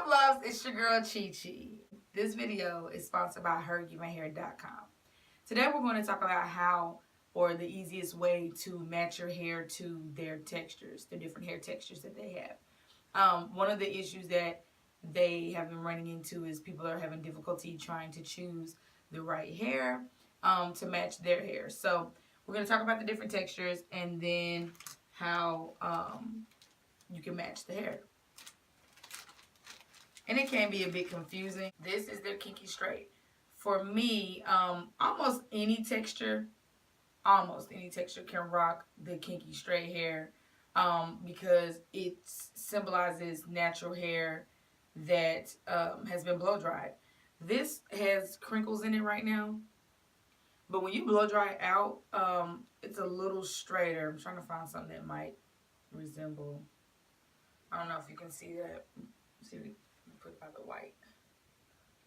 up, loves? It's your girl Chi Chi. This video is sponsored by HerGivenHair.com. Today we're going to talk about how, or the easiest way to match your hair to their textures, the different hair textures that they have. One of the issues that they have been running into is people are having difficulty trying to choose the right hair to match their hair. So we're going to talk about the different textures and then how you can match the hair. And it can be a bit confusing. This is their Kinky Straight. For me, almost any texture can rock the Kinky Straight hair because it symbolizes natural hair that has been blow dried. This has crinkles in it right now, but when you blow dry it out, it's a little straighter. I'm trying to find something that might resemble. I don't know if you can see that. See, put by the white.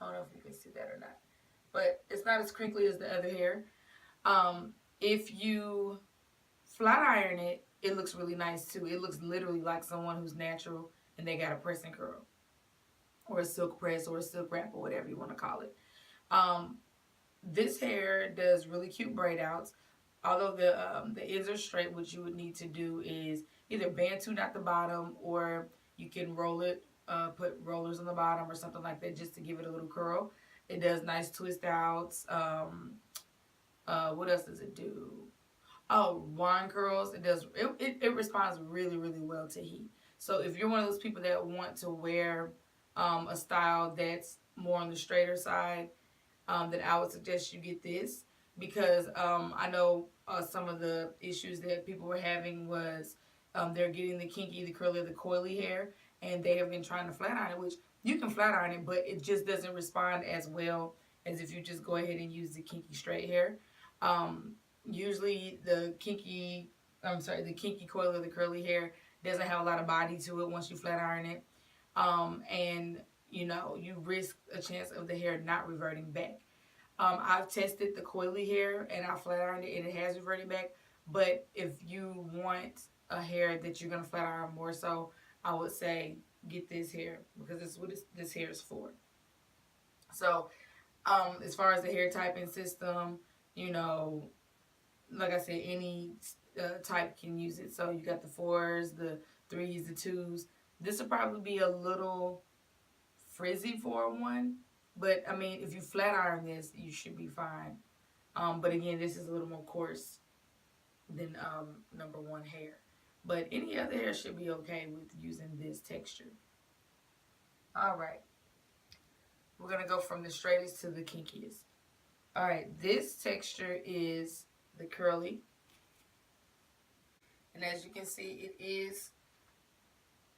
I don't know if you can see that or not, but it's not as crinkly as the other hair. If you flat iron it, it looks really nice too. It looks literally like someone who's natural and they got a press and curl, or a silk press, or a silk wrap, or whatever you want to call it. This hair does really cute braid outs. Although the ends are straight, what you would need to do is either bantu knot the bottom, or you can roll it, put rollers on the bottom or something like that, just to give it a little curl. It does nice twist outs. What else does it do? Oh, wine curls. It responds really, really well to heat. So if you're one of those people that want to wear a style that's more on the straighter side, then I would suggest you get this, because I know some of the issues that people were having was they're getting the kinky, the curly, the coily hair, and they have been trying to flat iron it, which you can flat iron it, but it just doesn't respond as well as if you just go ahead and use the kinky straight hair. Usually the kinky coily, the curly hair doesn't have a lot of body to it once you flat iron it, and you risk a chance of the hair not reverting back. I've tested the coily hair and I flat ironed it and it has reverted back. But if you want a hair that you're going to flat iron more so, I would say get this hair, because this is what this hair is for. So as far as the hair typing system, like I said, any type can use it. So you got the 4s, the 3s, the 2s. This will probably be a little frizzy for a 1. But, I mean, if you flat iron this, you should be fine. But, again, this is a little more coarse than number 1 hair. But any other hair should be okay with using this texture. Alright. We're going to go from the straightest to the kinkiest. Alright, this texture is the curly. And as you can see, it is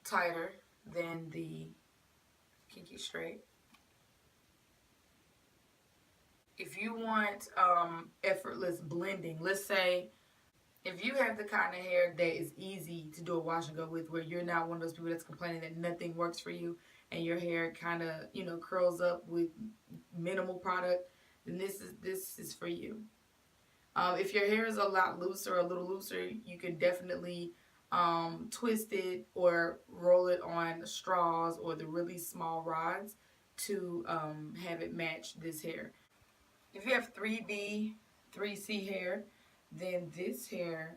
tighter than the kinky straight. If you want effortless blending, let's say if you have the kind of hair that is easy to do a wash and go with, where you're not one of those people that's complaining that nothing works for you and your hair kind of curls up with minimal product, then this is for you. If your hair is a lot looser, a little looser, you can definitely twist it or roll it on straws or the really small rods to have it match this hair. If you have 3B, 3C hair, then this hair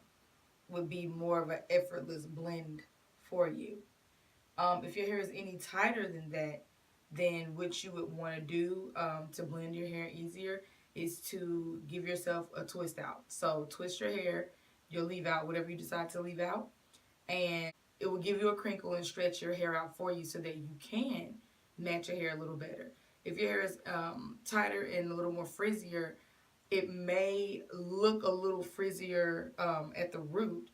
would be more of an effortless blend for you. If your hair is any tighter than that, then what you would want to do to blend your hair easier is to give yourself a twist out. So twist your hair, you'll leave out whatever you decide to leave out, and it will give you a crinkle and stretch your hair out for you so that you can match your hair a little better. If your hair is tighter and a little more frizzier, it may look a little frizzier at the root,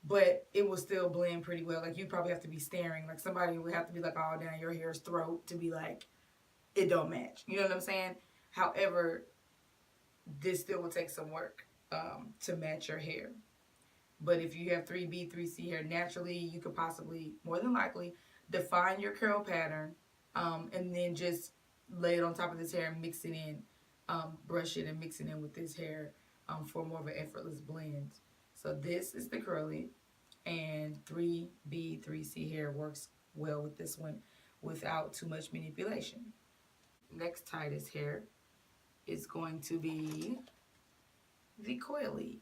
but it will still blend pretty well. Like, you probably have to be staring. Like, somebody would have to be like all down your hair's throat to be like, it don't match. You know what I'm saying? However, this still will take some work to match your hair. But if you have 3B, 3C hair naturally, you could possibly, more than likely, define your curl pattern and then just lay it on top of this hair and mix it in. Brush it and mix it in with this hair for more of an effortless blend. So this is the curly, and 3B, 3C hair works well with this one. without too much manipulation. Next tightest hair is going to be the Coily.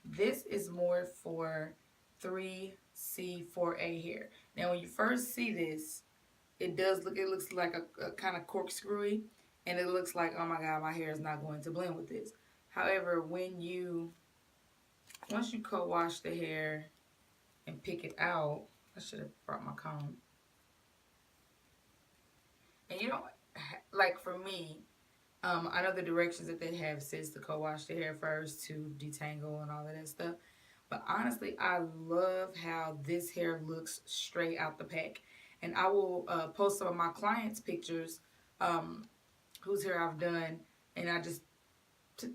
This is more for 3C, 4A hair. Now when you first see this, it looks like a kind of corkscrewy, and it looks like, oh my god, my hair is not going to blend with this. However, once you co-wash the hair and pick it out, I should have brought my comb. And you don't, like for me, I know the directions that they have says to co-wash the hair first to detangle and all of that stuff. But honestly, I love how this hair looks straight out the pack. And I will post some of my clients' pictures whose hair I've done. And I just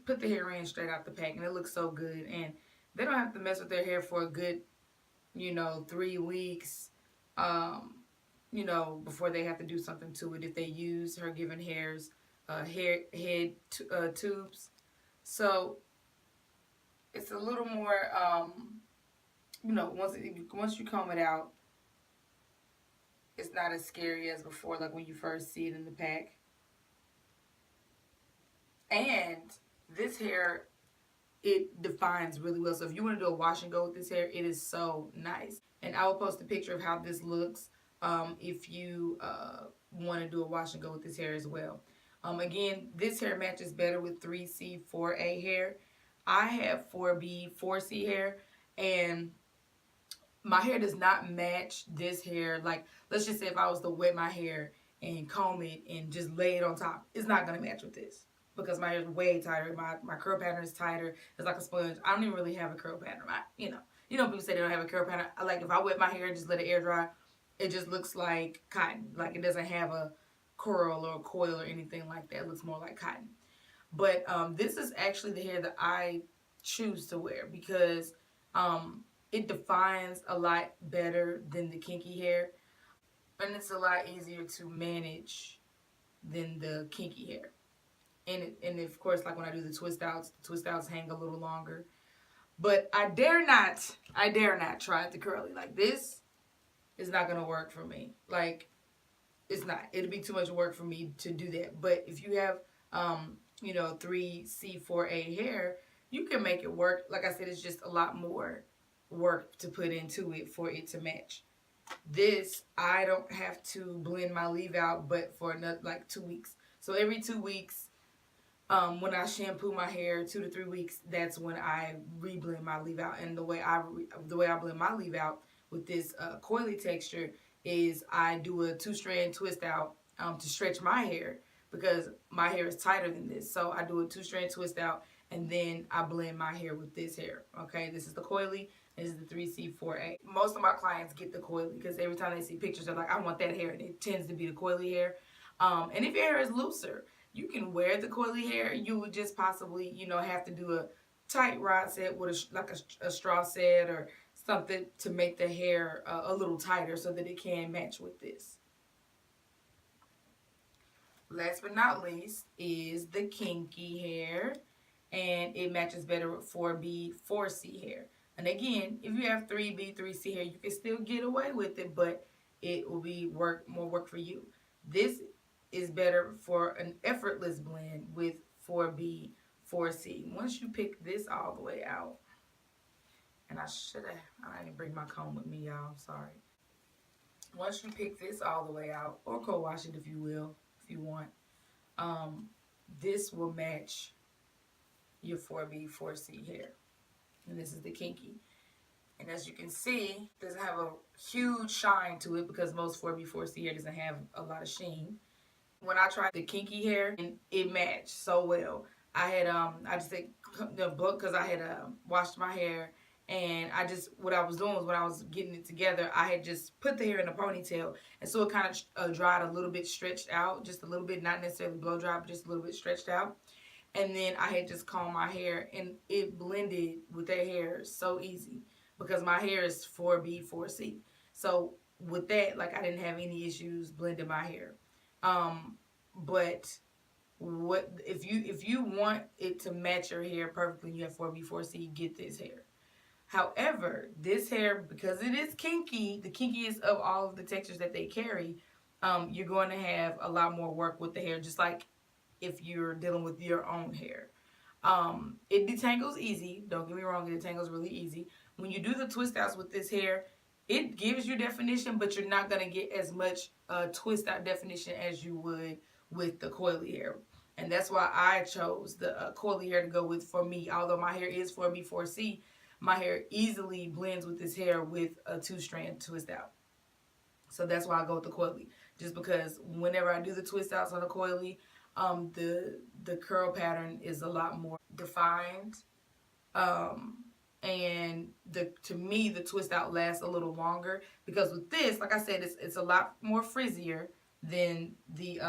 put the hair in straight out the pack. And it looks so good. And they don't have to mess with their hair for a good, 3 weeks. Before they have to do something to it if they use HerGivenHair's head tubes. So it's a little more, once you comb it out, it's not as scary as before, like when you first see it in the pack. And this hair, it defines really well. So if you want to do a wash and go with this hair, it is so nice. And I will post a picture of how this looks if you want to do a wash and go with this hair as well. Again, this hair matches better with 3C, 4A hair. I have 4B, 4C hair, and my hair does not match this hair. Like, let's just say if I was to wet my hair and comb it and just lay it on top, it's not going to match with this because my hair is way tighter. My curl pattern is tighter. It's like a sponge. I don't even really have a curl pattern. People say they don't have a curl pattern. Like, if I wet my hair and just let it air dry, it just looks like cotton. Like, it doesn't have a curl or a coil or anything like that. It looks more like cotton. But this is actually the hair that I choose to wear because it defines a lot better than the kinky hair. And it's a lot easier to manage than the kinky hair. And of course, like when I do the twist outs hang a little longer. But I dare not try the curly. Like, this is not going to work for me. Like, it's not. It'll be too much work for me to do that. But if you have, 3C, 4A hair, you can make it work. Like I said, it's just a lot more work to put into it for it to match. This, I don't have to blend my leave out but for another, like, 2 weeks. So every 2 weeks, when I shampoo my hair, 2 to 3 weeks, that's when I re-blend my leave out. And the way I blend my leave out with this coily texture is I do a 2-strand twist out to stretch my hair because my hair is tighter than this. So I do a 2-strand twist out and then I blend my hair with this hair. Okay, this is the coily. This is the 3C4A. Most of my clients get the coily because every time they see pictures, they're like, I want that hair. And it tends to be the coily hair. And if your hair is looser, you can wear the coily hair. You would just possibly, have to do a tight rod set with a straw set or something to make the hair a little tighter so that it can match with this. Last but not least is the kinky hair, and it matches better with 4B, 4C hair. And again, if you have 3B, 3C hair, you can still get away with it, but it will be more work for you. This is better for an effortless blend with 4B, 4C. Once you pick this all the way out, and I didn't bring my comb with me, y'all, I'm sorry. Once you pick this all the way out, or co-wash it if you will, if you want, this will match your 4B, 4C hair. And this is the kinky. And as you can see, it doesn't have a huge shine to it because most 4B, 4C hair doesn't have a lot of sheen. When I tried the kinky hair, and it matched so well. I just think the book because I had washed my hair, and what I was doing was when I was getting it together, I had just put the hair in a ponytail, and so it kind of dried a little bit, stretched out, just a little bit, not necessarily blow dry, but just a little bit stretched out. And then I had just combed my hair, and it blended with their hair so easy because my hair is 4B, 4C. So with that, like, I didn't have any issues blending my hair. But what if you want it to match your hair perfectly, you have 4B, 4C, get this hair. However, this hair, because it is kinky, the kinkiest of all of the textures that they carry, you're going to have a lot more work with the hair, just like if you're dealing with your own hair. It detangles easy. Don't get me wrong, it detangles really easy. When you do the twist outs with this hair, it gives you definition, but you're not going to get as much twist out definition as you would with the coily hair. And that's why I chose the coily hair to go with for me. Although my hair is 4B, 4C, my hair easily blends with this hair with a 2-strand twist out. So that's why I go with the coily. Just because whenever I do the twist outs on the coily, the curl pattern is a lot more defined. And to me the twist out lasts a little longer, because with this, like I said, it's a lot more frizzier than the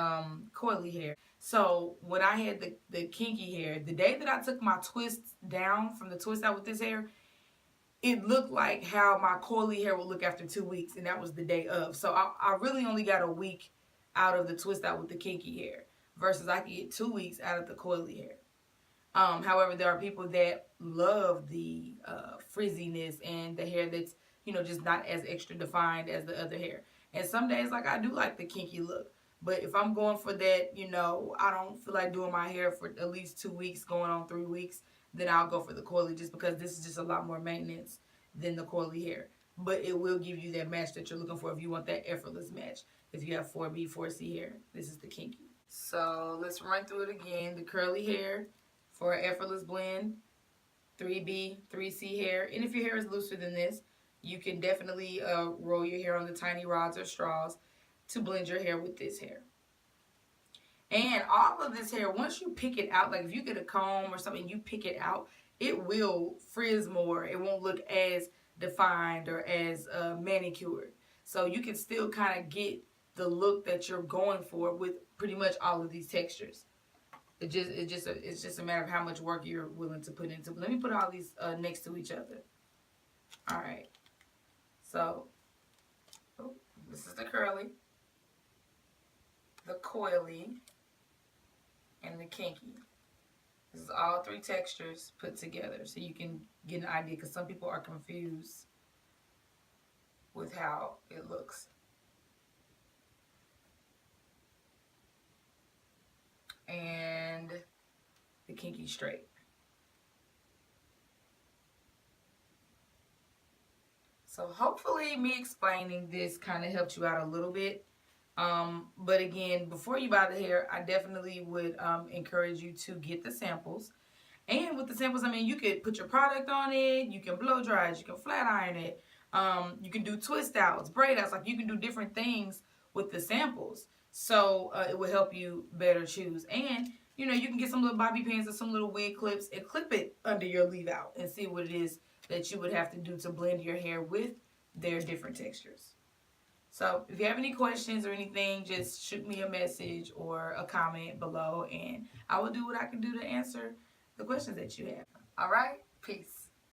coily hair. So when I had the kinky hair, the day that I took my twists down from the twist out with this hair, it looked like how my coily hair would look after 2 weeks, and that was the day of. So I really only got a week out of the twist out with the kinky hair, versus I could get 2 weeks out of the coily hair. However, there are people that love the frizziness and the hair that's, just not as extra defined as the other hair. And some days, like, I do like the kinky look. But if I'm going for that, I don't feel like doing my hair for at least 2 weeks, going on 3 weeks, then I'll go for the coily, just because this is just a lot more maintenance than the coily hair. But it will give you that match that you're looking for if you want that effortless match. If you have 4B, 4C hair, this is the kinky. So let's run through it again. The curly hair for an effortless blend, 3B, 3C hair. And if your hair is looser than this, you can definitely roll your hair on the tiny rods or straws to blend your hair with this hair. And all of this hair, once you pick it out, like if you get a comb or something, you pick it out, it will frizz more. It won't look as defined or as manicured. So you can still kind of get the look that you're going for with pretty much all of these textures. It's just a matter of how much work you're willing to put into. Let me put all these next to each other. All right. So, this is the curly, the coily, and the kinky. This is all 3 textures put together, so you can get an idea, because some people are confused with how it looks. And the kinky straight. So hopefully me explaining this kind of helped you out a little bit. But again, before you buy the hair, I definitely would encourage you to get the samples. And with the samples, I mean, you could put your product on it, you can blow dry it, you can flat iron it, you can do twist outs, braid outs, like you can do different things with the samples. So it will help you better choose. And you can get some little bobby pins or some little wig clips and clip it under your leave out and see what it is that you would have to do to blend your hair with their different textures. So if you have any questions or anything, just shoot me a message or a comment below, and I will do what I can do to answer the questions that you have. All right? Peace.